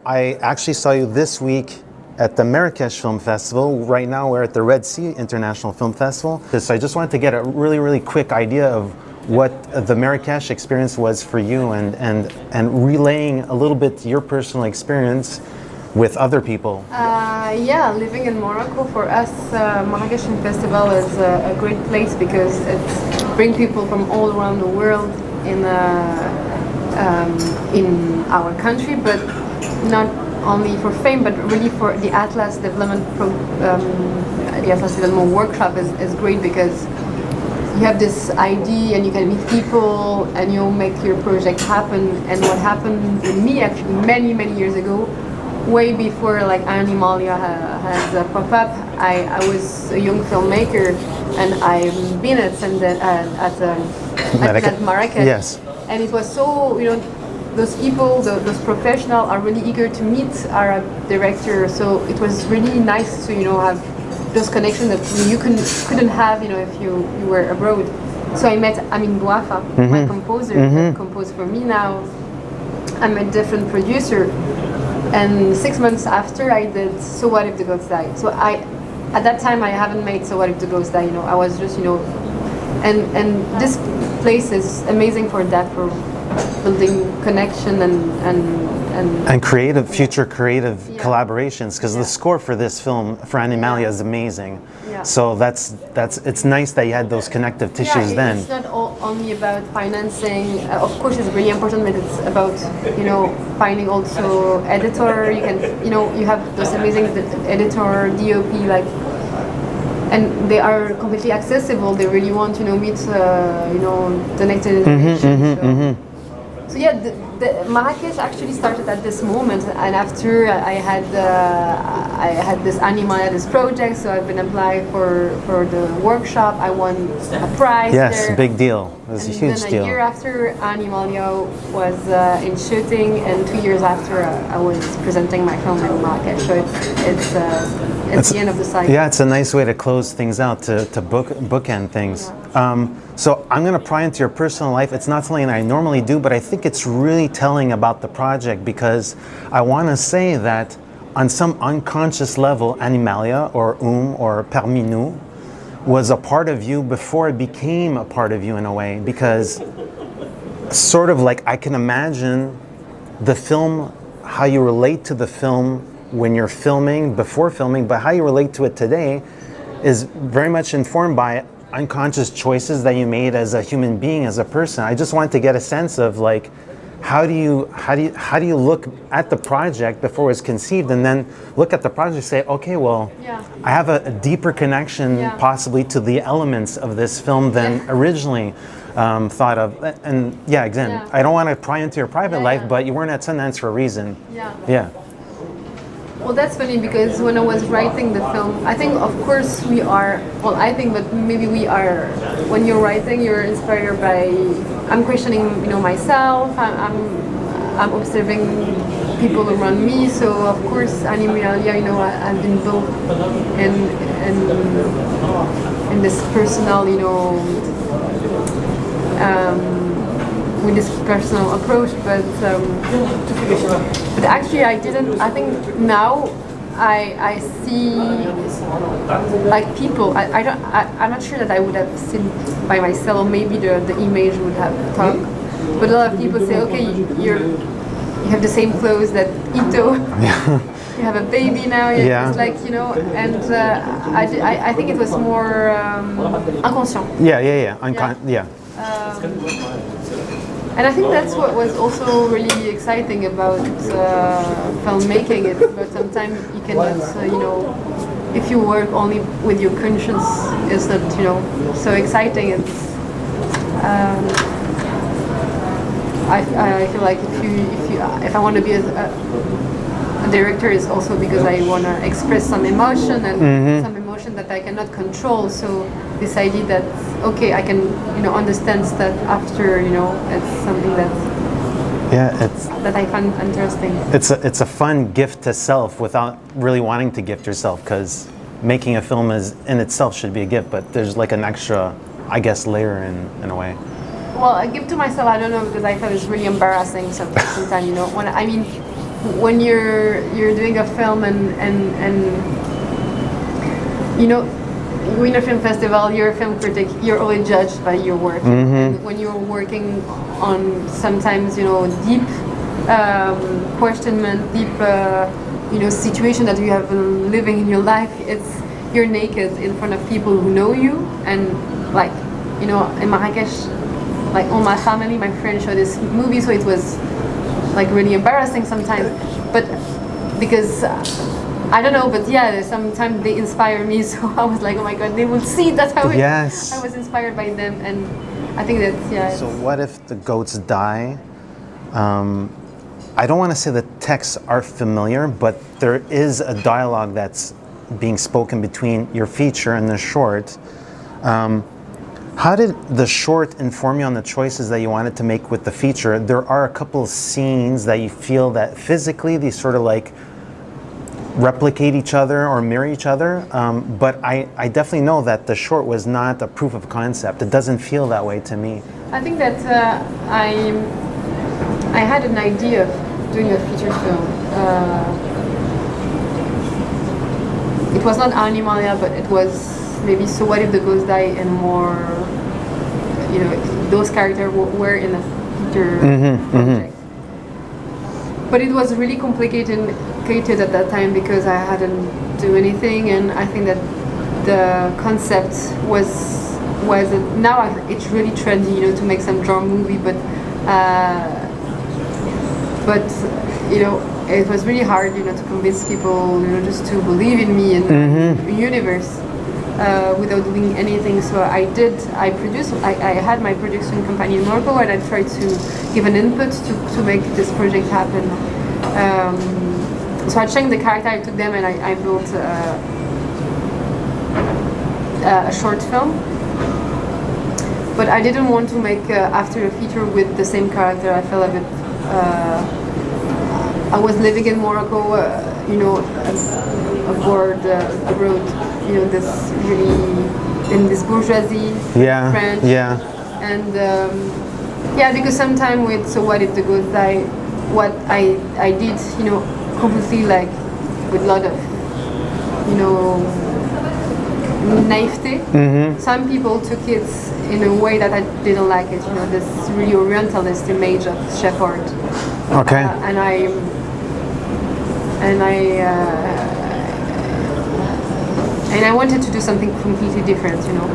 I actually saw you this week at the Marrakesh Film Festival. Right now we're at the Red Sea International Film Festival. So I just wanted to get a really, really quick idea of what the Marrakesh experience was for you, and relaying a little bit your personal experience with other people. Yeah, living in Morocco, for us, Marrakesh Film Festival is a great place because it brings people from all around the world in our country, but not only for fame, but really for the Atlas Development the Atlas Development Workshop is great because you have this idea and you can meet people and you make your project happen. And what happened with me actually many years ago, way before like Animalia has popped up, I was a young filmmaker and I've been at Marrakesh. Yes. And it was so, those people, those professionals are really eager to meet our director. So it was really nice to, have those connections that you couldn't have, if you were abroad. So I met Amin Bouafa, my composer, that composed for me now. I met different producer. And 6 months after I did So What If the Gods Die. So at that time I haven't made So What If the Gods Die, I was just, and this place is amazing for that, for building connection and future creative collaborations, because the score for this film, for Animalia, is amazing. Yeah. So it's nice that you had those connective tissues then. It's not only about financing. Of course, it's really important, but it's about finding also editor. You can you have those amazing editor, DOP, and they are completely accessible. They really want meet the next generation. So yeah, the Marrakesh actually started at this moment, and after I had this Animalia, this project, so I've been applying for the workshop. I won a prize. Yes, there. Big deal. It was a huge then deal. A year after, Animalia was in shooting, and 2 years after, I was presenting my film in Marrakesh. So it's the end of the cycle. Yeah, it's a nice way to close things out, to bookend things. Yeah. So I'm going to pry into your personal life. It's not something that I normally do, but I think it's really telling about the project, because I want to say that on some unconscious level, Animalia or or Parmi Nous was a part of you before it became a part of you, in a way, because sort of like I can imagine the film, how you relate to the film when you're filming, before filming, but how you relate to it today is very much informed by unconscious choices that you made as a human being, as a person. I just wanted to get a sense of how do you look at the project before it was conceived, and then look at the project and say, okay, well, I have a deeper connection possibly to the elements of this film than originally thought of. And again, I don't want to pry into your private life, but you weren't at Sundance for a reason. Yeah. Well, that's funny, because when I was writing the film, I think, of course, we are, well, I think, but maybe we are, when you're writing, you're inspired by, I'm questioning, myself, I'm observing people around me, so, of course, Animalia, I've been built in this personal, with this personal approach, but actually I didn't. I think now I see people. I'm not sure that I would have seen by myself. Maybe the image would have talked, but a lot of people say, okay, you have the same clothes that Ito. You have a baby now. It's like and I think it was more inconscient. And I think that's what was also really exciting about filmmaking. It's about sometimes you cannot, if you work only with your conscience, it's not, so exciting. It's I feel like if I want to be a director, is also because I want to express some emotion and some emotion that I cannot control. So this idea that okay, I can understand that after it's something that that I find interesting. It's a fun gift to self without really wanting to gift yourself, because making a film in itself should be a gift, but there's like an extra, I guess, layer in a way. Well, I give to myself, I don't know, because I thought it's really embarrassing sometimes, when when you're doing a film and you know, you win a film festival, you're a film critic, you're always judged by your work. And when you're working on sometimes, you know, deep questionment, deep you know, situation that you have been living in your life, you're naked in front of people who know you. And like, you know, in Marrakesh, like all my family, my friends showed this movie, so it was like really embarrassing sometimes. But because I don't know, but yeah, sometimes they inspire me, so I was like, oh my god, they will see that I was inspired by them, and I think that, yeah. So what if the goats die? I don't want to say the texts are familiar, but there is a dialogue that's being spoken between your feature and the short. How did the short inform you on the choices that you wanted to make with the feature? There are a couple of scenes that you feel that physically they sort of like replicate each other or mirror each other, but I definitely know that the short was not a proof of concept. It doesn't feel that way to me. I think that I had an idea of doing a feature film. It was not Animalia, but it was maybe So What If the Ghost Die, and more, you know, those characters were in a feature project. But it was really complicated at that time because I hadn't do anything, and I think that the concept was now it's really trendy, you know, to make some genre movie, but you know, it was really hard, you know, to convince people, you know, just to believe in me and the universe without doing anything. So I had my production company in Morocco, and I tried to give an input to make this project happen. So I changed the character, I took them, and I built a short film. But I didn't want to make after a feature with the same character. I felt a bit. I was living in Morocco, you know, abroad, you know, this really in this bourgeoisie, French, and yeah, because sometimes with So What If the Ghost Die, what I did, you know, completely like with a lot of, you know, naivete. Some people took it in a way that I didn't like it, you know, this really orientalist image of shepherd. Okay. And I wanted to do something completely different, you know.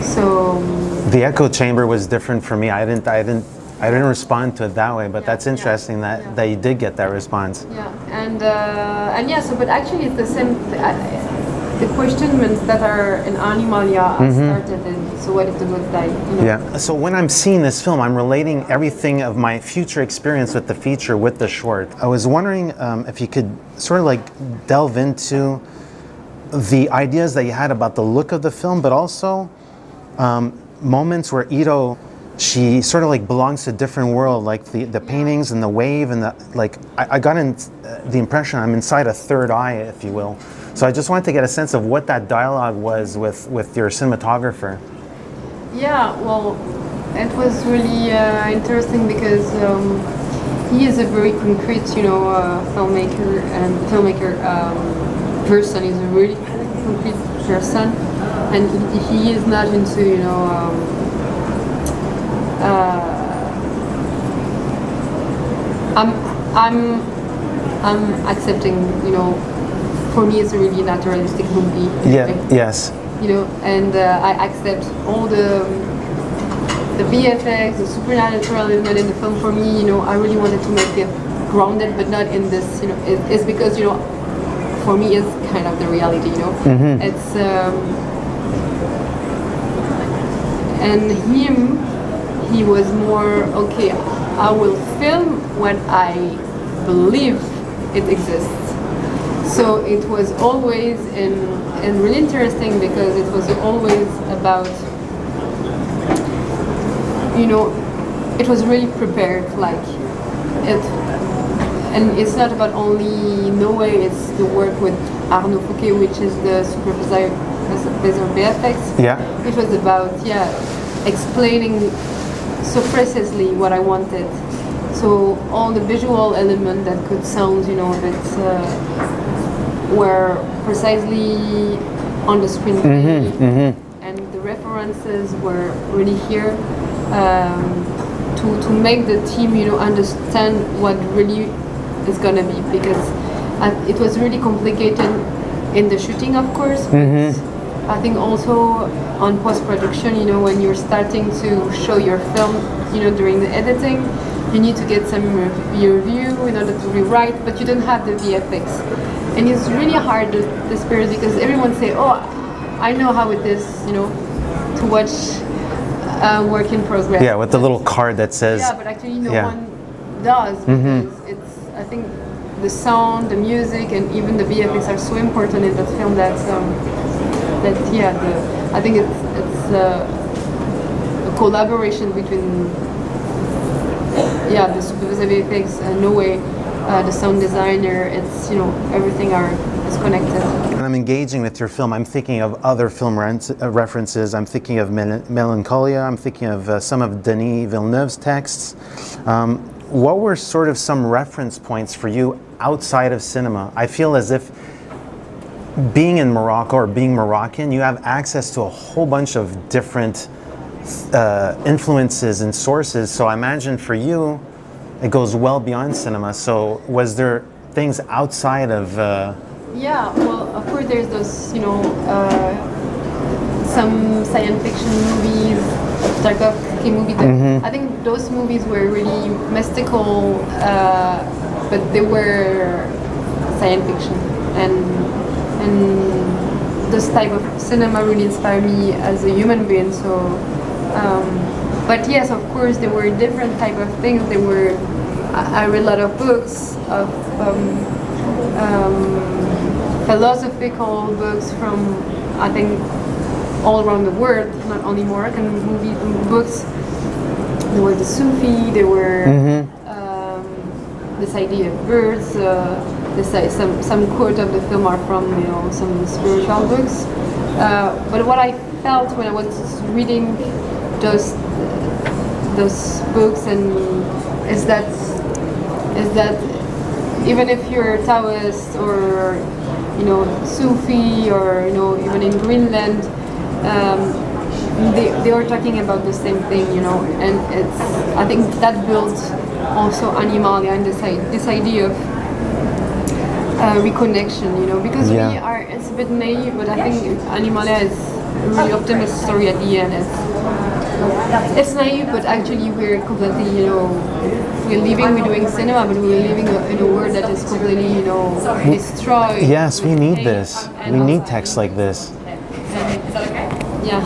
So the echo chamber was different for me. I didn't respond to it that way, but that's interesting that you did get that response. Yeah, and yeah. So, but actually, it's the same. The questionments that are in Animalia started in So What If the Ghost Die? You know? Yeah. So when I'm seeing this film, I'm relating everything of my future experience with the feature with the short. I was wondering if you could sort of like delve into the ideas that you had about the look of the film, but also moments where Ito, she sort of like belongs to a different world, like the paintings and the wave and the, like, I got the impression I'm inside a third eye, if you will. So I just wanted to get a sense of what that dialogue was with your cinematographer. Yeah, well, it was really interesting because he is a very concrete, you know, filmmaker person. He's a really concrete person, and he is not into, you know, I'm accepting, you know. For me, it's a really naturalistic movie. Yeah. Yes. You know, and I accept all the VFX, the supernatural element in the film. For me, you know, I really wanted to make it grounded, but not in this. You know, it's because, you know, for me, it's kind of the reality. You know, it's and he was more okay. I will film when I believe it exists. So it was always, and really interesting because it was always about, you know, it was really prepared, like it, and it's not about only Noé, it's the work with Arnaud Fouquet, which is the supervisor VFX. Yeah. It was about, explaining so precisely what I wanted So all the visual element that could sound, you know, a bit were precisely on the screen, and the references were really here to make the team, you know, understand what really is gonna be, because it was really complicated in the shooting, of course. But I think also on post-production, you know, when you're starting to show your film, you know, during the editing, you need to get some review in order to rewrite, but you don't have the VFX. And it's really hard this period, because everyone say, oh, I know how it is, you know, to watch work in progress. Yeah, with the little card that says. Yeah, but actually no one does, because it's, I think the sound, the music, and even the VFX are so important in that film that I think it's a collaboration between the supervisor VFX, Noé, the sound designer. It's, you know, everything is connected. When I'm engaging with your film, I'm thinking of other film references. I'm thinking of Melancholia. I'm thinking of some of Denis Villeneuve's texts. What were sort of some reference points for you outside of cinema? I feel as if being in Morocco or being Moroccan, you have access to a whole bunch of different influences and sources. So I imagine for you, it goes well beyond cinema. So was there things outside of? Yeah, well, of course, there's those, you know, some science fiction movies, Tarkovsky movies. I think those movies were really mystical, but they were science fiction, and this type of cinema really inspired me as a human being. So, but yes, of course, there were different type of things. I read a lot of books of philosophical books from, I think, all around the world, not only Moroccan books. There were the Sufi, there were this idea of birds, some quote of the film are from, you know, some spiritual books. But what I felt when I was reading those books is that even if you're Taoist or, you know, Sufi, or, you know, even in Greenland, they are talking about the same thing, you know, and I think that builds also Animalia and this idea of reconnection, you know, because it's a bit naive, but I think Animalia is a really optimistic story at the end. It's naive, but actually we're completely, you know, we're doing cinema, but we're living in a world that is completely, you know, destroyed. Yes, we need this. We need text like this. Yeah.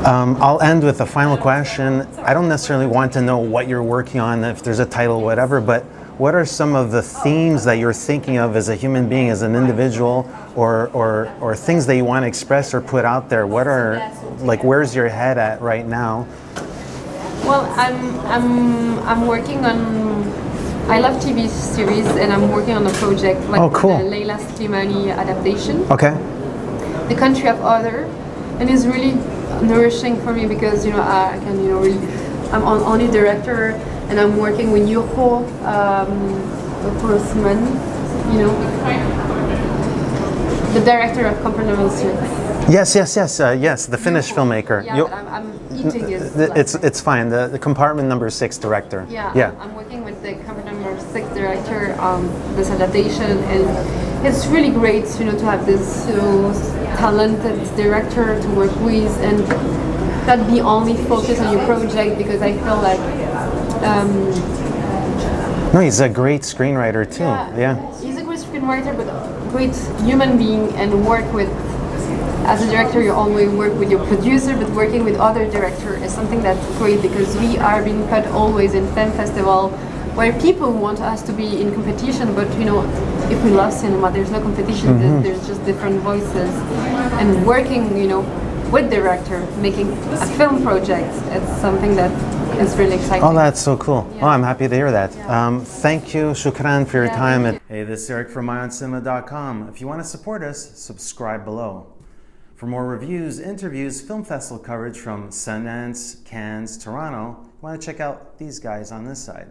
I'll end with a final question. I don't necessarily want to know what you're working on, if there's a title, whatever, but what are some of the themes that you're thinking of as a human being, as an individual, or things that you want to express or put out there? What are, like, where's your head at right now? Well, I'm working on, I love TV series, and I'm working on a project like the Leila Slimani adaptation. Okay. The Country of Other, and it's really nourishing for me because, you know, I can, you know, really, I'm only director, and I'm working with Yoko Grossman, you know, the director of Compartment 6. Yes, the Finnish filmmaker. Yeah, but I'm eating it. It's fine. The Compartment Number 6 director. Yeah. I'm working with the Compartment Number 6 director on this adaptation, and it's really great, you know, to have this, you know, talented director to work with, and not be only focused on your project, because I feel like. No, he's a great screenwriter too. Yeah. He's a great screenwriter, but a great human being, and work with. As a director, you always work with your producer, but working with other directors is something that's great, because we are being put always in film festival where people want us to be in competition, but, you know, if we love cinema, there's no competition, there's just different voices. And working, you know, with director, making a film project, it's something that is really exciting. Oh, that's so cool. Yeah. Oh, I'm happy to hear that. Yeah. Thank you, shukran, for your time. Thank you. Hey, this is Eric from IONCINEMA.com. If you want to support us, subscribe below. For more reviews, interviews, film festival coverage from Sundance, Cannes, Toronto, you want to check out these guys on this side.